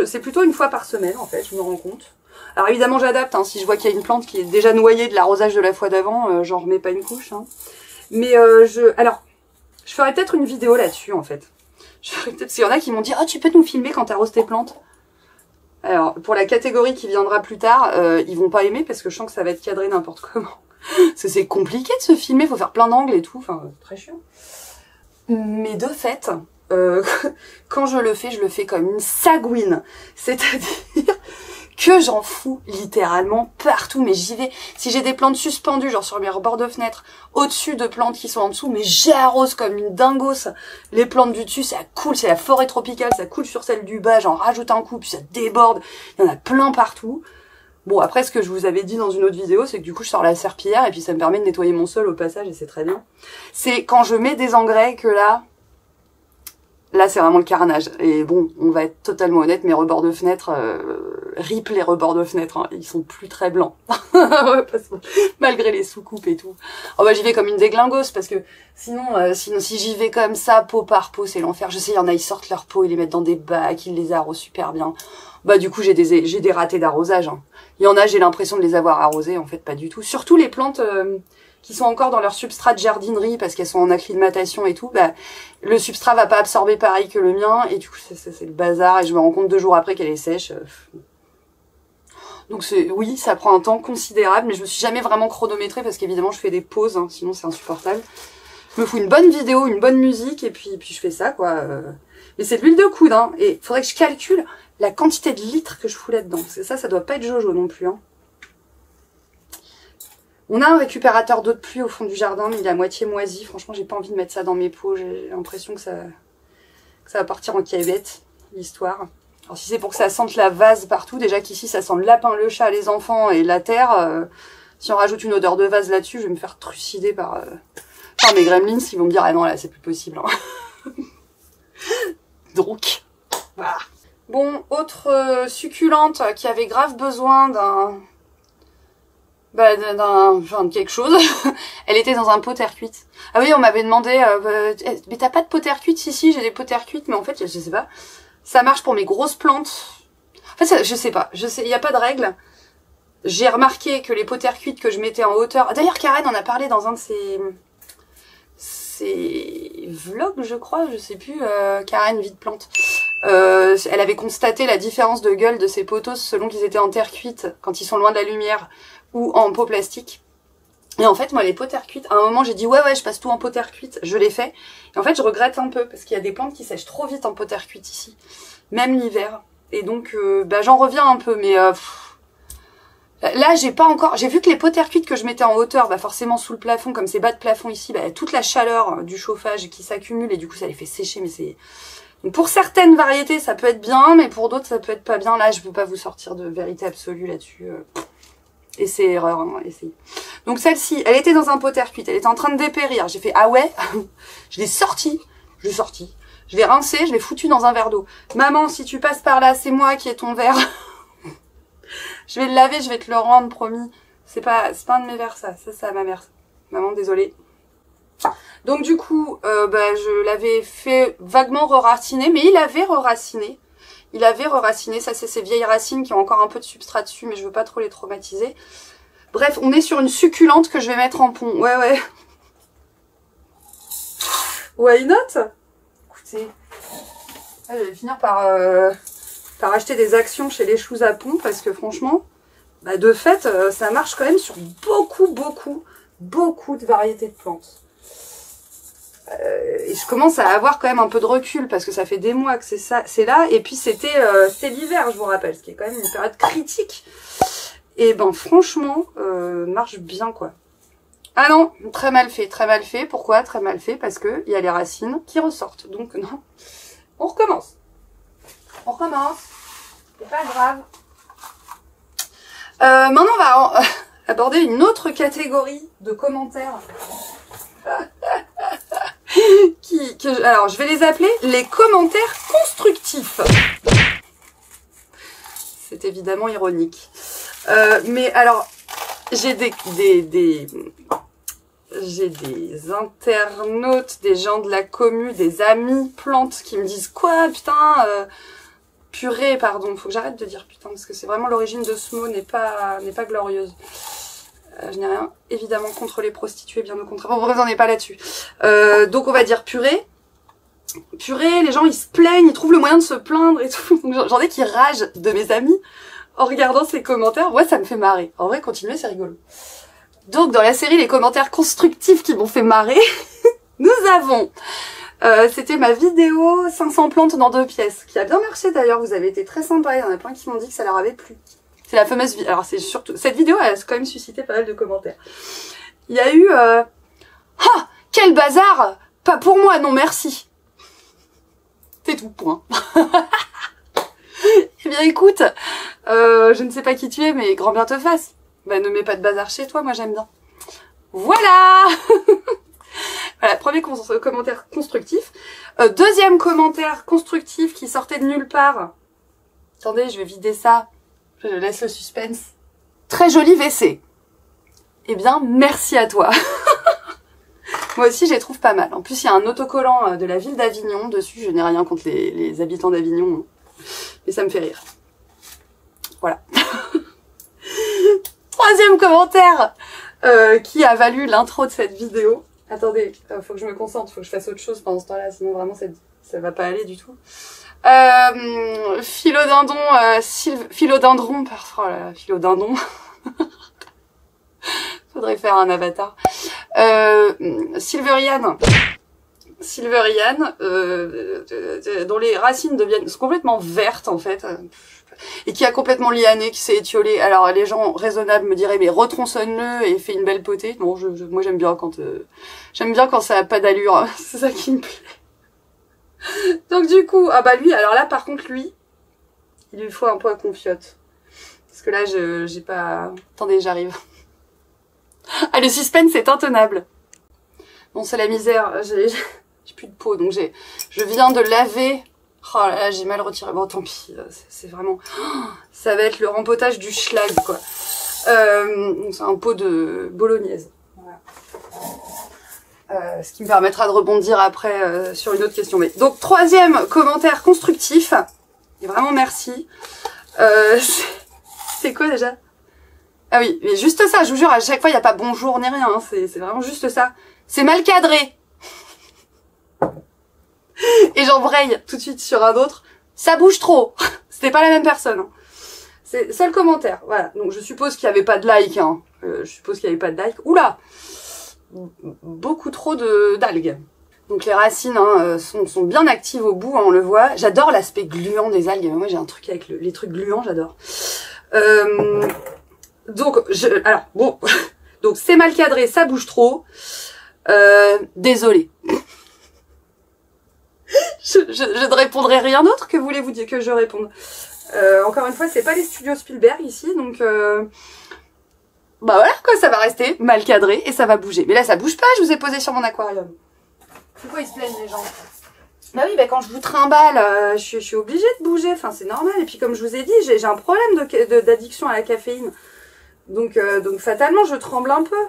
Speaker 1: C'est plutôt une fois par semaine, en fait, je me rends compte. Alors évidemment j'adapte, hein, si je vois qu'il y a une plante qui est déjà noyée de l'arrosage de la fois d'avant, j'en remets pas une couche. Hein. Mais alors, je ferai peut-être une vidéo là-dessus en fait. Parce qu'il y en a qui m'ont dit « Oh, tu peux nous filmer quand t'arroses tes plantes ?» Alors, pour la catégorie qui viendra plus tard, ils vont pas aimer parce que je sens que ça va être cadré n'importe comment. Parce que c'est compliqué de se filmer, faut faire plein d'angles et tout, enfin, très chiant. Mais de fait, quand je le fais comme une sagouine. C'est-à-dire que j'en fous littéralement partout, mais j'y vais. Si j'ai des plantes suspendues, genre sur mes rebords de fenêtre, au-dessus de plantes qui sont en dessous, mais j'arrose comme une dingos. Les plantes du dessus, ça coule, c'est la forêt tropicale, ça coule sur celle du bas, j'en rajoute un coup, puis ça déborde. Il y en a plein partout. Bon, après, ce que je vous avais dit dans une autre vidéo, c'est que du coup, je sors la serpillière et puis ça me permet de nettoyer mon sol au passage et c'est très bien. C'est quand je mets des engrais que là, c'est vraiment le carnage. Et bon, on va être totalement honnête, mes rebords de fenêtre, rip les rebords de fenêtre, hein, ils sont plus très blancs. Malgré les sous-coupes et tout. Oh bah j'y vais comme une déglingos parce que sinon si j'y vais comme ça, peau par peau, c'est l'enfer. Je sais, il y en a, ils sortent leur peau, ils les mettent dans des bacs, ils les arrosent super bien. Bah du coup j'ai des ratés d'arrosage. Hein. Il y en a, j'ai l'impression de les avoir arrosés, en fait pas du tout. Surtout les plantes qui sont encore dans leur substrat de jardinerie parce qu'elles sont en acclimatation et tout, bah, le substrat va pas absorber pareil que le mien et du coup c'est le bazar et je me rends compte 2 jours après qu'elle est sèche. Donc oui, ça prend un temps considérable, mais je me suis jamais vraiment chronométrée parce qu'évidemment je fais des pauses, hein, sinon c'est insupportable. Je me fous une bonne vidéo, une bonne musique et puis je fais ça quoi. Mais c'est de l'huile de coude, hein, et il faudrait que je calcule la quantité de litres que je fous là-dedans. Parce que ça doit pas être jojo non plus, hein. On a un récupérateur d'eau de pluie au fond du jardin, mais il est à moitié moisi. Franchement, j'ai pas envie de mettre ça dans mes pots. J'ai l'impression que ça va partir en cavette, l'histoire. Alors si c'est pour que ça sente la vase partout, déjà qu'ici ça sent le lapin, le chat, les enfants et la terre, si on rajoute une odeur de vase là-dessus, je vais me faire trucider par mes gremlins. Ils vont me dire « Ah non, là, c'est plus possible. Hein. » Donc, voilà. Bon, autre succulente qui avait grave besoin de quelque chose. Elle était dans un pot terre cuite. Ah oui, on m'avait demandé mais t'as pas de pot terre cuite? Si, j'ai des pots terre cuite, mais en fait, je sais pas. Ça marche pour mes grosses plantes. En fait, je sais pas. Il y a pas de règle. J'ai remarqué que les pots terre cuite que je mettais en hauteur. D'ailleurs, Karen en a parlé dans un de ses vlogs, je crois, je sais plus. Karen Vie de Plante. Elle avait constaté la différence de gueule de ces potos selon qu'ils étaient en terre cuite quand ils sont loin de la lumière ou en pot plastique. Et en fait, moi, les pots terre cuite, à un moment, j'ai dit ouais, je passe tout en pot terre cuite, je l'ai fait. Et en fait, je regrette un peu parce qu'il y a des plantes qui sèchent trop vite en pot terre cuite ici, même l'hiver. Et donc, j'en reviens un peu, mais là, j'ai vu que les pots terre cuite que je mettais en hauteur, forcément sous le plafond, comme c'est bas de plafond ici, toute la chaleur du chauffage qui s'accumule et du coup, ça les fait sécher, mais c'est... Donc pour certaines variétés, ça peut être bien, mais pour d'autres, ça peut être pas bien. Là, je peux pas vous sortir de vérité absolue là-dessus. Essai, erreur, hein, essayez. Donc celle-ci, elle était dans un pot terre cuite, elle était en train de dépérir. J'ai fait, ah ouais, je l'ai sortie, je l'ai rincée, je l'ai foutue dans un verre d'eau. Maman, si tu passes par là, c'est moi qui ai ton verre. Je vais le laver, je vais te le rendre, promis. C'est pas un de mes verres, ça c'est à ma mère. Maman, désolée. Donc du coup, je l'avais fait vaguement re-raciner, mais il avait re-raciné. Ça c'est ces vieilles racines qui ont encore un peu de substrat dessus, mais je veux pas trop les traumatiser. Bref, on est sur une succulente que je vais mettre en pont. Ouais. Why not? Écoutez, je vais finir par acheter des actions chez les choux à pont, parce que franchement, de fait, ça marche quand même sur beaucoup de variétés de plantes. Et je commence à avoir quand même un peu de recul parce que ça fait des mois que c'est là, et puis c'était l'hiver, je vous rappelle, ce qui est quand même une période critique. Et franchement, marche bien quoi. Ah non, très mal fait. Pourquoi très mal fait? Parce que il y a les racines qui ressortent. Donc non, on recommence. C'est pas grave. Maintenant on va aborder une autre catégorie de commentaires. Alors, je vais les appeler les commentaires constructifs. C'est évidemment ironique. Mais alors, j'ai des internautes, des gens de la commu, des amis plantes qui me disent quoi, putain, purée, pardon. Faut que j'arrête de dire putain, parce que c'est vraiment l'origine de ce mot n'est pas glorieuse. Je n'ai rien, évidemment, contre les prostituées, bien au contraire. Bon, bref, on n'est pas là-dessus. Donc, on va dire purée. Purée, les gens, ils se plaignent, ils trouvent le moyen de se plaindre et tout. Donc, j'en ai qui ragent de mes amis en regardant ces commentaires. Moi, ça me fait marrer. En vrai, continuez, c'est rigolo. Donc, dans la série, les commentaires constructifs qui m'ont fait marrer, nous avons... c'était ma vidéo 500 plantes dans 2 pièces, qui a bien marché d'ailleurs, vous avez été très sympa, il y en a plein qui m'ont dit que ça leur avait plu. C'est la fameuse vidéo, alors c'est surtout, cette vidéo elle a quand même suscité pas mal de commentaires. Il y a eu, ah, quel bazar, pas pour moi, non merci. C'est tout, point. Eh bien écoute, je ne sais pas qui tu es, mais grand bien te fasse. Bah ne mets pas de bazar chez toi, moi j'aime bien. Voilà. Voilà, premier commentaire constructif. Deuxième commentaire constructif qui sortait de nulle part. Attendez, je vais vider ça. Je laisse le suspense. Très joli WC. Eh bien, merci à toi. Moi aussi, je les trouve pas mal. En plus, il y a un autocollant de la ville d'Avignon dessus. Je n'ai rien contre les habitants d'Avignon. Mais ça me fait rire. Voilà. Troisième commentaire qui a valu l'intro de cette vidéo. Attendez, faut que je me concentre, faut que je fasse autre chose pendant ce temps-là, sinon vraiment ça va pas aller du tout. Philodendron, oh là là, philodendron. Faudrait faire un avatar. Silveriane, dont les racines sont complètement vertes en fait, et qui a complètement liané, qui s'est étiolé. Alors les gens raisonnables me diraient mais retronçonne-le et fais une belle potée. Non, moi j'aime bien quand ça a pas d'allure, c'est ça qui me plaît. Donc du coup, ah bah lui, alors là par contre lui, il lui faut un pot à confiote. Parce que là j'ai pas... Attendez, j'arrive. Ah, le suspense est intenable. Bon, c'est la misère, j'ai plus de peau, donc je viens de laver. Oh là là, j'ai mal retiré. Bon, tant pis, c'est vraiment... ça va être le rempotage du schlag, quoi. C'est un pot de bolognaise. Voilà. Ce qui me permettra de rebondir après sur une autre question. Mais donc, troisième commentaire constructif. Et vraiment merci. C'est quoi déjà? Ah oui, mais juste ça, je vous jure, à chaque fois, il n'y a pas bonjour ni rien. Hein, c'est vraiment juste ça. C'est mal cadré. Et j'embraye tout de suite sur un autre. Ça bouge trop. C'était pas la même personne. Hein. C'est seul commentaire. Voilà. Donc je suppose qu'il n'y avait pas de like. Hein. Je suppose qu'il n'y avait pas de like. Oula, beaucoup trop d'algues. Donc les racines hein, sont bien actives au bout. Hein, on le voit. J'adore l'aspect gluant des algues. Moi j'ai un truc avec les trucs gluants. J'adore. Donc alors bon. Donc c'est mal cadré. Ça bouge trop. Désolée. Je ne répondrai rien d'autre. Que voulez-vous dire que je réponde? Encore une fois, c'est pas les studios Spielberg ici, donc bah voilà quoi, ça va rester mal cadré et ça va bouger. Mais là, ça bouge pas. Je vous ai posé sur mon aquarium. Pourquoi ils se plaignent les gens? Bah oui, bah quand je vous trimballe, je suis obligée de bouger. Enfin, c'est normal. Et puis comme je vous ai dit, j'ai un problème d'addiction à la caféine. Donc fatalement, je tremble un peu.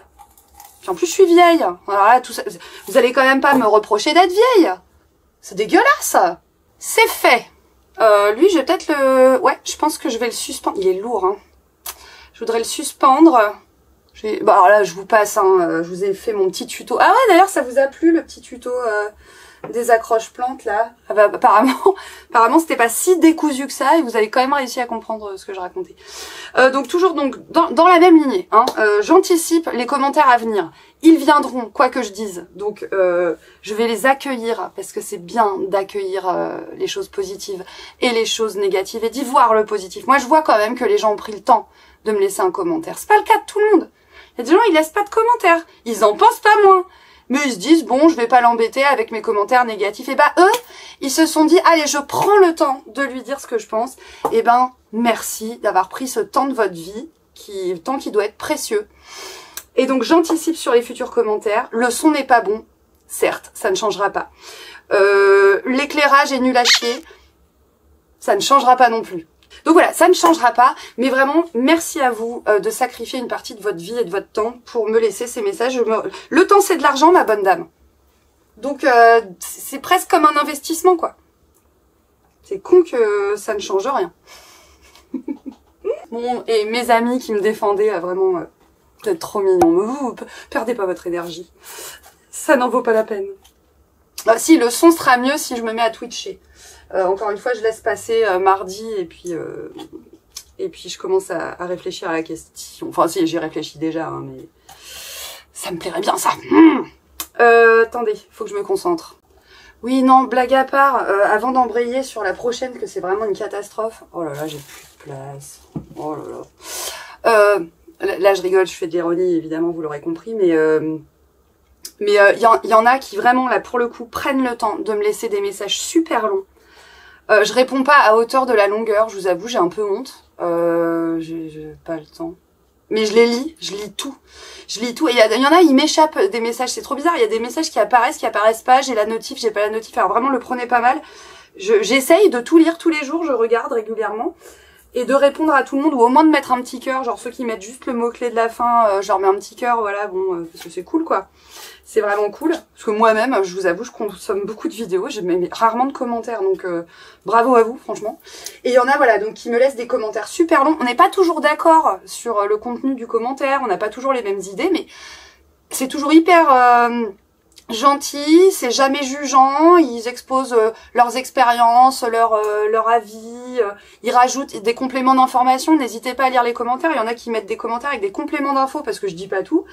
Speaker 1: Puis en plus, je suis vieille. Alors là, tout ça, vous allez quand même pas me reprocher d'être vieille. C'est dégueulasse. C'est fait. Lui, je vais peut-être le... Ouais, je pense que je vais le suspendre. Il est lourd, hein. Je voudrais le suspendre. Bah alors là, je vous passe, hein. Je vous ai fait mon petit tuto. Ah ouais, d'ailleurs, ça vous a plu, le petit tuto des accroche-plantes, là? Ah bah, apparemment, c'était pas si décousu que ça, et vous avez quand même réussi à comprendre ce que je racontais. Donc, toujours donc dans la même lignée, hein. J'anticipe les commentaires à venir. Ils viendront, quoi que je dise. Donc, je vais les accueillir, parce que c'est bien d'accueillir les choses positives et les choses négatives, et d'y voir le positif. Moi, je vois quand même que les gens ont pris le temps de me laisser un commentaire. C'est pas le cas de tout le monde. Il y a des gens, ils laissent pas de commentaires. Ils en pensent pas moins. Mais ils se disent, bon, je vais pas l'embêter avec mes commentaires négatifs. Et bah, eux, ils se sont dit, allez, je prends le temps de lui dire ce que je pense. Et ben, merci d'avoir pris ce temps de votre vie, temps qui doit être précieux. Et donc, j'anticipe sur les futurs commentaires. Le son n'est pas bon. Certes, ça ne changera pas. L'éclairage est nul à chier. Ça ne changera pas non plus. Donc voilà, ça ne changera pas, mais vraiment, merci à vous de sacrifier une partie de votre vie et de votre temps pour me laisser ces messages. Le temps, c'est de l'argent, ma bonne dame. Donc, c'est presque comme un investissement, quoi. C'est con que ça ne change rien. Bon, et mes amis qui me défendaient, vraiment, vous êtes trop mignons, mais vous perdez pas votre énergie. Ça n'en vaut pas la peine. Si, le son sera mieux si je me mets à twitcher. Encore une fois, je laisse passer mardi et puis je commence à réfléchir à la question. Enfin, si, j'y réfléchis déjà, hein, mais ça me plairait bien, ça. Attendez, faut que je me concentre. Oui, non, blague à part, avant d'embrayer sur la prochaine, que c'est vraiment une catastrophe. Oh là là, j'ai plus de place. Oh là là. Là, je rigole, je fais de l'ironie, évidemment, vous l'aurez compris, mais y en a qui vraiment, là, pour le coup, prennent le temps de me laisser des messages super longs. Je réponds pas à hauteur de la longueur, je vous avoue, j'ai un peu honte. J'ai pas le temps. Mais je les lis, je lis tout. Je lis tout. Et il y en a, ils m'échappent des messages, c'est trop bizarre. Il y a des messages qui apparaissent pas. J'ai la notif, j'ai pas la notif. Alors vraiment, le prenez pas mal. J'essaye de tout lire tous les jours, je regarde régulièrement. Et de répondre à tout le monde, ou au moins de mettre un petit cœur. Genre ceux qui mettent juste le mot-clé de la fin, je leur mets un petit cœur, voilà, bon, parce que c'est cool, quoi. C'est vraiment cool. Parce que moi-même, je vous avoue, je consomme beaucoup de vidéos, j'ai rarement de commentaires, donc bravo à vous, franchement. Et il y en a, voilà, donc qui me laissent des commentaires super longs. On n'est pas toujours d'accord sur le contenu du commentaire, on n'a pas toujours les mêmes idées, mais c'est toujours hyper gentil, c'est jamais jugeant, ils exposent leurs expériences, leur avis, ils rajoutent des compléments d'information. N'hésitez pas à lire les commentaires, il y en a qui mettent des commentaires avec des compléments d'infos parce que je dis pas tout.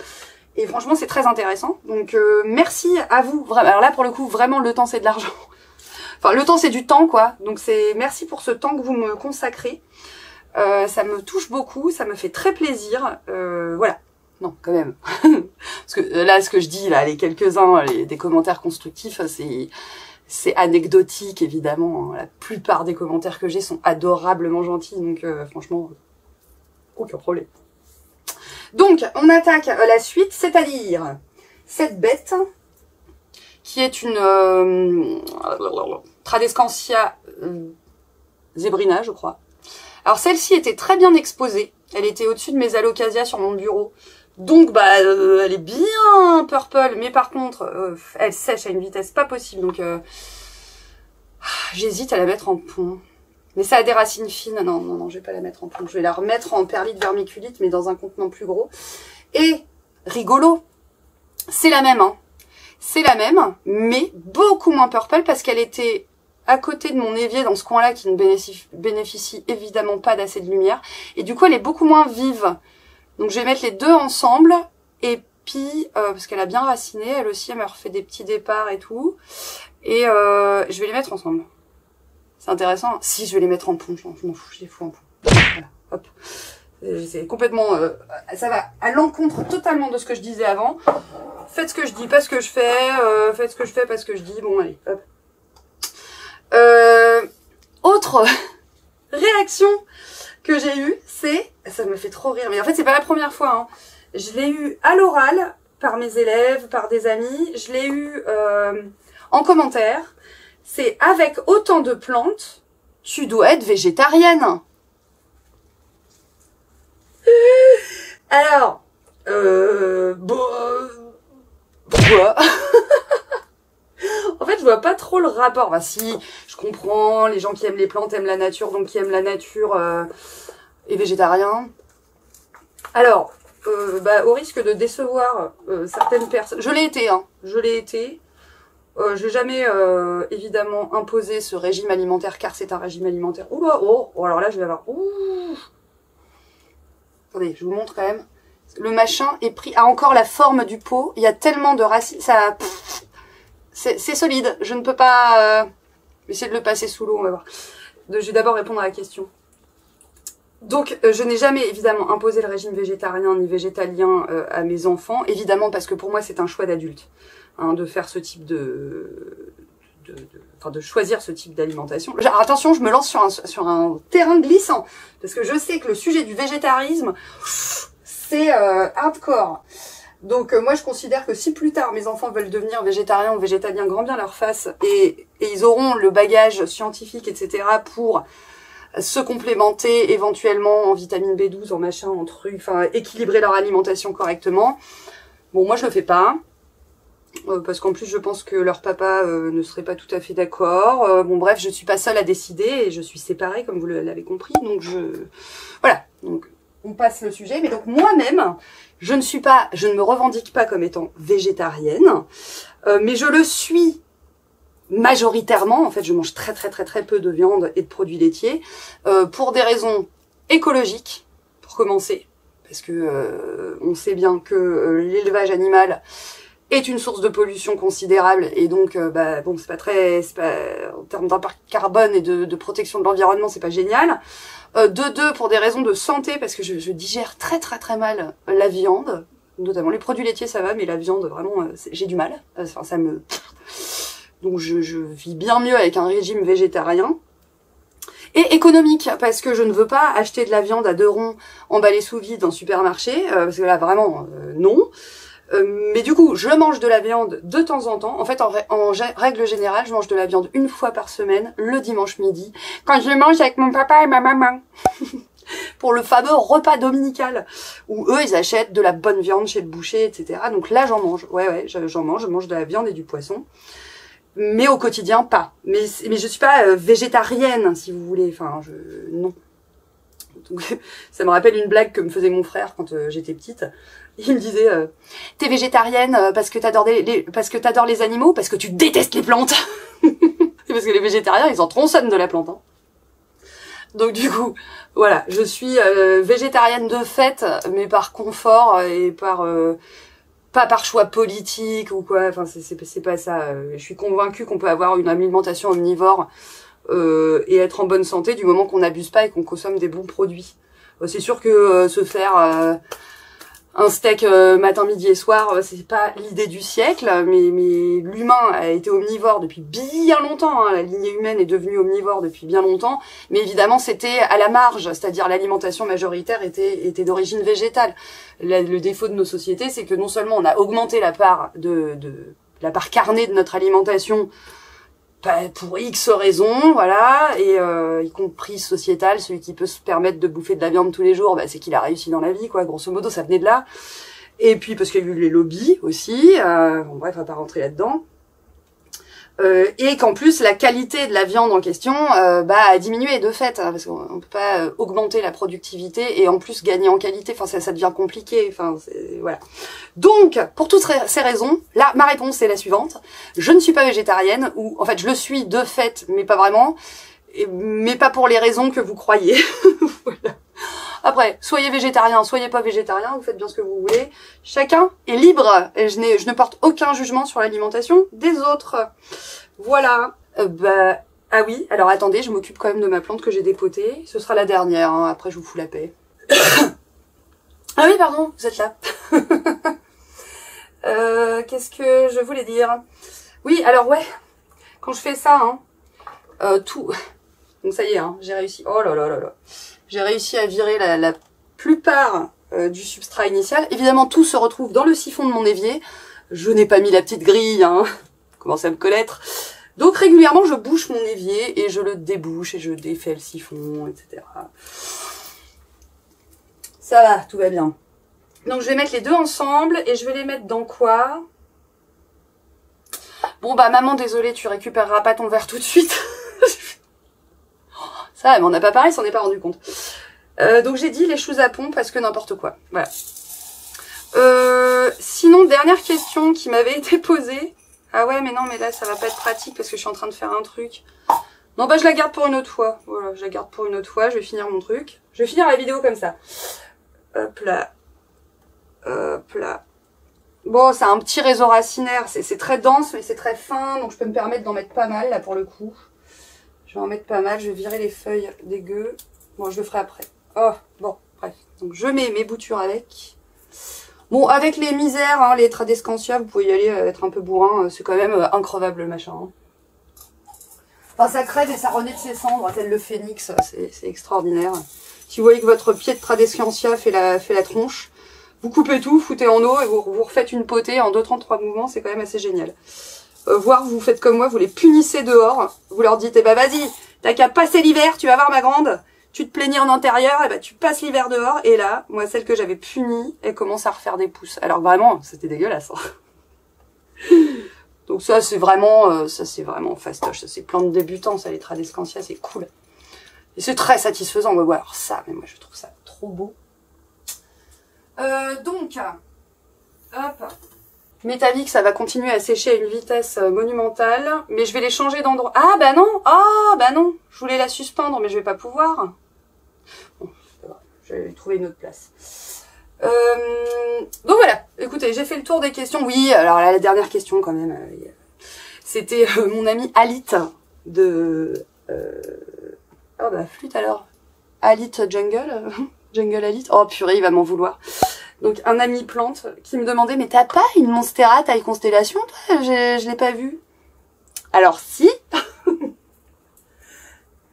Speaker 1: Et franchement, c'est très intéressant. Donc, merci à vous. Alors là, pour le coup, vraiment, le temps, c'est de l'argent. Enfin, le temps, c'est du temps, quoi. Donc, merci pour ce temps que vous me consacrez. Ça me touche beaucoup, ça me fait très plaisir. Voilà. Non, quand même. Parce que là, ce que je dis, là, les quelques-uns, des commentaires constructifs, c'est anecdotique, évidemment. La plupart des commentaires que j'ai sont adorablement gentils. Donc, franchement, aucun problème. Donc, on attaque la suite, c'est-à-dire cette bête qui est une Tradescantia zebrina, je crois. Alors, celle-ci était très bien exposée. Elle était au-dessus de mes alocasia sur mon bureau. Donc, bah, elle est bien purple. Mais par contre, elle sèche à une vitesse pas possible. Donc, j'hésite à la mettre en pont. Mais ça a des racines fines. Non, je vais pas la mettre en pont. Je vais la remettre en perlite vermiculite, mais dans un contenant plus gros. Et, rigolo, c'est la même, hein. C'est la même, mais beaucoup moins purple parce qu'elle était à côté de mon évier dans ce coin-là qui ne bénéficie évidemment pas d'assez de lumière. Et du coup, elle est beaucoup moins vive. Donc, je vais mettre les deux ensemble. Et puis, parce qu'elle a bien raciné, elle aussi, elle me refait des petits départs et tout. Et je vais les mettre ensemble. C'est intéressant. Si, je vais les mettre en pont. Je m'en fous, je les fous en pont. Voilà, hop. C'est complètement... ça va à l'encontre totalement de ce que je disais avant. Faites ce que je dis, pas ce que je fais. Faites ce que je fais, pas ce que je dis. Bon, allez, hop. Autre réaction que j'ai eue, c'est... Ça me fait trop rire. Mais en fait, c'est pas la première fois. Hein. Je l'ai eu à l'oral, par mes élèves, par des amis. Je l'ai eu en commentaire. C'est avec autant de plantes, tu dois être végétarienne. Alors, pourquoi? En fait, je vois pas trop le rapport. Enfin, si, je comprends, les gens qui aiment les plantes aiment la nature, donc qui aiment la nature est végétarien. Alors, au risque de décevoir certaines personnes, je l'ai été, hein, je l'ai été. Je n'ai jamais évidemment imposé ce régime alimentaire car c'est un régime alimentaire. Alors là je vais avoir. Attendez, je vous montre quand même. Le machin est pris a encore la forme du pot. Il y a tellement de racines, ça, c'est solide. Je ne peux pas essayer de le passer sous l'eau. On va voir. Je vais d'abord répondre à la question. Donc, je n'ai jamais évidemment imposé le régime végétarien ni végétalien à mes enfants, évidemment parce que pour moi c'est un choix d'adulte. Hein, de faire ce type de choisir ce type d'alimentation. Attention, je me lance sur un terrain glissant, parce que je sais que le sujet du végétarisme, c'est hardcore. Donc moi je considère que si plus tard mes enfants veulent devenir végétariens ou végétaliens, grand bien leur face, et ils auront le bagage scientifique, etc. pour se complémenter éventuellement en vitamine B12, en machin, en truc, enfin équilibrer leur alimentation correctement. Bon, moi je le fais pas. parce qu'en plus je pense que leur papa ne serait pas tout à fait d'accord. Bon bref, je suis pas seule à décider et je suis séparée comme vous l'avez compris, donc voilà, donc on passe le sujet. Mais donc moi-même, je ne me revendique pas comme étant végétarienne, mais je le suis majoritairement. En fait, je mange très peu de viande et de produits laitiers pour des raisons écologiques, pour commencer, parce que on sait bien que l'élevage animal est une source de pollution considérable et donc bon, c'est pas en termes d'impact carbone et de protection de l'environnement, c'est pas génial. De deux, pour des raisons de santé, parce que je digère très mal la viande, notamment les produits laitiers ça va, mais la viande vraiment j'ai du mal. Enfin ça me donc je vis bien mieux avec un régime végétarien. Et économique, parce que je ne veux pas acheter de la viande à 2 ronds emballée sous vide en supermarché, parce que là vraiment non. Mais du coup, je mange de la viande de temps en temps. En fait, en règle générale, je mange de la viande 1 fois par semaine, le dimanche midi, quand je mange avec mon papa et ma maman. Pour le fameux repas dominical, où eux, ils achètent de la bonne viande chez le boucher, etc. Donc là, j'en mange. Ouais, j'en mange. Je mange de la viande et du poisson. Mais au quotidien, pas. Mais je suis pas végétarienne, si vous voulez. Enfin, non. Donc, ça me rappelle une blague que me faisait mon frère quand j'étais petite. Il me disait t'es végétarienne parce que t'adores les animaux, parce que tu détestes les plantes. Parce que les végétariens, ils en tronçonnent de la plante. Hein. Donc du coup, voilà, je suis végétarienne de fait, mais par confort et pas par choix politique ou quoi. Enfin, c'est pas ça. Je suis convaincue qu'on peut avoir une alimentation omnivore et être en bonne santé du moment qu'on n'abuse pas et qu'on consomme des bons produits. C'est sûr que se faire un steak matin, midi et soir, c'est pas l'idée du siècle, mais l'humain a été omnivore depuis bien longtemps, hein. La lignée humaine est devenue omnivore depuis bien longtemps, mais évidemment c'était à la marge, c'est-à-dire l'alimentation majoritaire était d'origine végétale. Le défaut de nos sociétés, c'est que non seulement on a augmenté la part la part carnée de notre alimentation, pour X raisons, voilà, et y compris sociétal, celui qui peut se permettre de bouffer de la viande tous les jours, c'est qu'il a réussi dans la vie, quoi, grosso modo, ça venait de là. Et puis parce qu'il y a eu les lobbies aussi, bon bref, on va pas rentrer là-dedans. Et qu'en plus la qualité de la viande en question a diminué de fait, hein, parce qu'on peut pas augmenter la productivité et en plus gagner en qualité, enfin ça devient compliqué, enfin voilà. Donc pour toutes ces raisons, là ma réponse est la suivante: je ne suis pas végétarienne, ou en fait je le suis de fait mais pas vraiment, mais pas pour les raisons que vous croyez. Voilà. Après, soyez végétarien, soyez pas végétarien, vous faites bien ce que vous voulez. Chacun est libre. Et je ne porte aucun jugement sur l'alimentation des autres. Voilà. Ah oui, alors attendez, je m'occupe quand même de ma plante que j'ai dépotée. Ce sera la dernière, hein. Après je vous fous la paix. Ah oui, pardon, vous êtes là. Qu'est-ce que je voulais dire? Oui, alors ouais, quand je fais ça, hein, tout... Donc ça y est, hein, j'ai réussi. Oh là là là là. J'ai réussi à virer la plupart du substrat initial. Évidemment, tout se retrouve dans le siphon de mon évier. Je n'ai pas mis la petite grille, hein. Commencez à me connaître. Donc régulièrement, je bouche mon évier et je le débouche et je défais le siphon, etc. Ça va, tout va bien. Donc je vais mettre les deux ensemble et je vais les mettre dans quoi? Bon maman, désolée, tu récupéreras pas ton verre tout de suite. Ça, mais on n'a pas parlé, s'en est pas rendu compte. Donc j'ai dit les choux à pont parce que n'importe quoi. Voilà. Sinon, dernière question qui m'avait été posée. Ah ouais, mais non, mais là, ça va pas être pratique parce que je suis en train de faire un truc. Non, je la garde pour une autre fois. Voilà, je la garde pour une autre fois. Je vais finir mon truc. Je vais finir la vidéo comme ça. Hop là. Hop là. Bon, c'est un petit réseau racinaire. C'est très dense, mais c'est très fin. Donc je peux me permettre d'en mettre pas mal, là, pour le coup. Je vais en mettre pas mal, je vais virer les feuilles dégueu. Bon, je le ferai après. Oh, bon, bref. Donc, je mets mes boutures avec. Bon, avec les misères, hein, les tradescantia, vous pouvez y aller être un peu bourrin. C'est quand même increvable, le machin. Hein. Enfin, ça crève et ça renaît de ses cendres, tel le phénix. C'est extraordinaire. Si vous voyez que votre pied de tradescantia fait la tronche, vous coupez tout, foutez en eau et vous refaites une potée en 2-3 mouvements. C'est quand même assez génial. Voire vous faites comme moi, vous les punissez dehors, vous leur dites, vas-y, t'as qu'à passer l'hiver, tu vas voir ma grande, tu te plaignais en intérieur, et tu passes l'hiver dehors, et là, moi, celle que j'avais punie, elle commence à refaire des pousses. Alors vraiment, c'était dégueulasse. Hein. Donc ça c'est vraiment fastoche, ça c'est plan de débutant, ça les Tradescantia, c'est cool. Et c'est très satisfaisant, mais ouais, alors ça, mais moi je trouve ça trop beau. Donc, hop, métallique, ça va continuer à sécher à une vitesse monumentale, mais je vais les changer d'endroit. Ah bah non, je voulais la suspendre, mais je vais pas pouvoir. Bon, c'est pas grave, je vais trouver une autre place. Donc voilà, écoutez, j'ai fait le tour des questions. Oui, alors là, la dernière question quand même, c'était mon ami Alit de... oh bah flûte alors, Alit Jungle, Jungle Alit, oh purée, il va m'en vouloir. Donc un ami plante qui me demandait, mais t'as pas une Monstera taille constellation toi? Je l'ai pas vue. Alors si.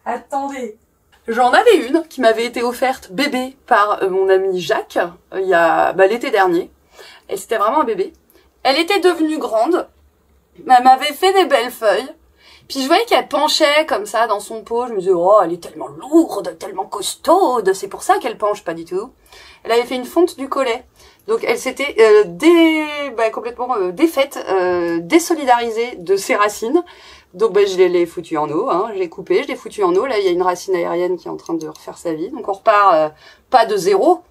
Speaker 1: Attendez. J'en avais une qui m'avait été offerte bébé par mon ami Jacques il y a l'été dernier. Et c'était vraiment un bébé. Elle était devenue grande. Elle m'avait fait des belles feuilles. Puis je voyais qu'elle penchait comme ça dans son pot. Je me disais, oh, elle est tellement lourde, tellement costaude. C'est pour ça qu'elle penche, pas du tout. Elle avait fait une fonte du collet. Donc elle s'était complètement défaite, désolidarisée de ses racines. Donc je l'ai foutue en eau, hein. Je l'ai coupée, je l'ai foutue en eau. Là, il y a une racine aérienne qui est en train de refaire sa vie. Donc on repart pas de zéro.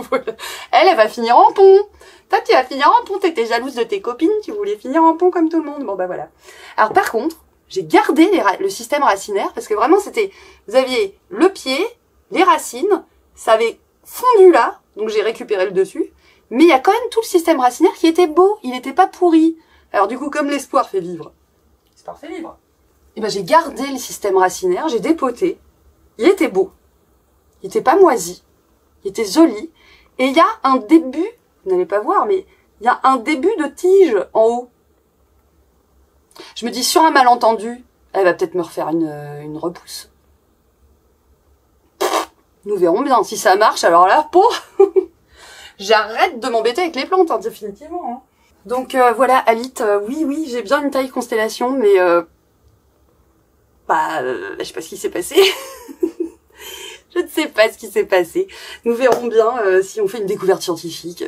Speaker 1: Voilà. Elle va finir en pont. Toi, tu vas finir en pont. T'étais jalouse de tes copines, tu voulais finir en pont comme tout le monde. Bon, bah voilà. Alors par contre, j'ai gardé le système racinaire parce que vraiment, vous aviez le pied, les racines, ça avait fondu là, donc j'ai récupéré le dessus. Mais il y a quand même tout le système racinaire qui était beau, il n'était pas pourri. Alors du coup, comme l'espoir fait vivre, l'espoir fait vivre. Et ben j'ai gardé le système racinaire, j'ai dépoté. Il était beau, il était pas moisi, il était joli. Et il y a un début, vous n'allez pas voir, mais il y a un début de tige en haut. Je me dis, sur un malentendu, elle va peut-être me refaire une repousse. Nous verrons bien. Si ça marche, alors là, j'arrête de m'embêter avec les plantes, hein, définitivement. Hein. Donc voilà, Alit, oui, j'ai bien une taille constellation, mais je sais pas ce qui s'est passé. Je ne sais pas ce qui s'est passé. Nous verrons bien si on fait une découverte scientifique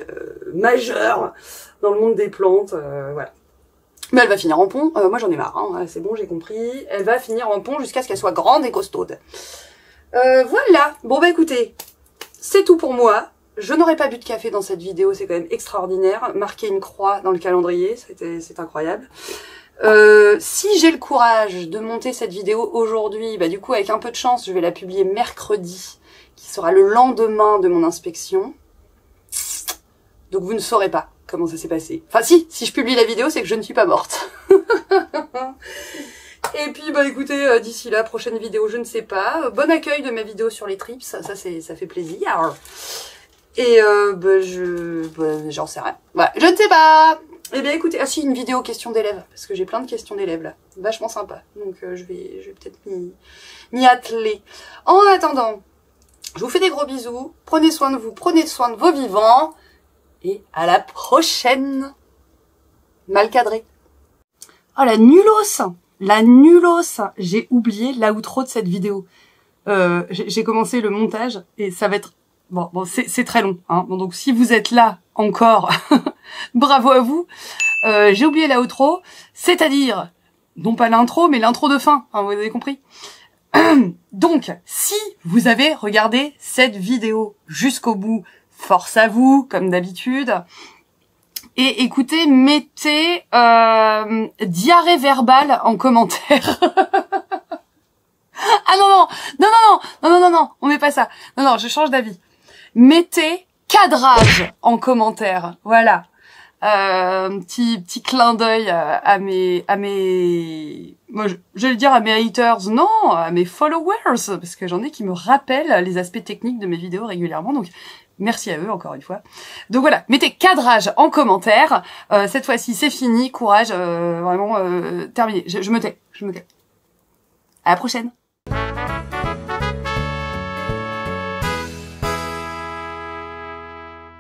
Speaker 1: majeure dans le monde des plantes. Voilà. Mais elle va finir en pont. Moi, j'en ai marre. Hein. C'est bon, j'ai compris. Elle va finir en pont jusqu'à ce qu'elle soit grande et costaude. Voilà. Bon, bah écoutez, c'est tout pour moi. Je n'aurais pas bu de café dans cette vidéo. C'est quand même extraordinaire. Marquer une croix dans le calendrier, c'est incroyable. Si j'ai le courage de monter cette vidéo aujourd'hui, du coup avec un peu de chance, je vais la publier mercredi, qui sera le lendemain de mon inspection. Donc vous ne saurez pas comment ça s'est passé. Enfin si je publie la vidéo, c'est que je ne suis pas morte. Et puis écoutez, d'ici là, prochaine vidéo, je ne sais pas. Bon accueil de ma vidéo sur les trips, ça fait plaisir. Et j'en sais rien. Voilà, je ne sais pas. Eh bien écoutez, ah si, une vidéo questions d'élèves, parce que j'ai plein de questions d'élèves là, vachement sympa, donc je vais peut-être m'y atteler. En attendant, je vous fais des gros bisous, prenez soin de vous, prenez soin de vos vivants, et à la prochaine. Mal cadré. Oh la nulos, j'ai oublié l'outro de cette vidéo. J'ai commencé le montage, et ça va être... Bon, c'est très long, hein. Bon, donc si vous êtes là encore, bravo à vous. J'ai oublié l'outro, c'est-à-dire, non pas l'intro, mais l'intro de fin, hein, vous avez compris. Donc, si vous avez regardé cette vidéo jusqu'au bout, force à vous, comme d'habitude. Et écoutez, mettez diarrhée verbale en commentaire. Ah non, on met pas ça. Non, je change d'avis. Mettez cadrage en commentaire. Voilà. Petit clin d'œil à mes moi je vais dire à mes haters, non, à mes followers, parce que j'en ai qui me rappellent les aspects techniques de mes vidéos régulièrement, donc merci à eux encore une fois. Donc voilà, mettez cadrage en commentaire. Cette fois-ci c'est fini, courage, vraiment terminé. Je me tais. À la prochaine.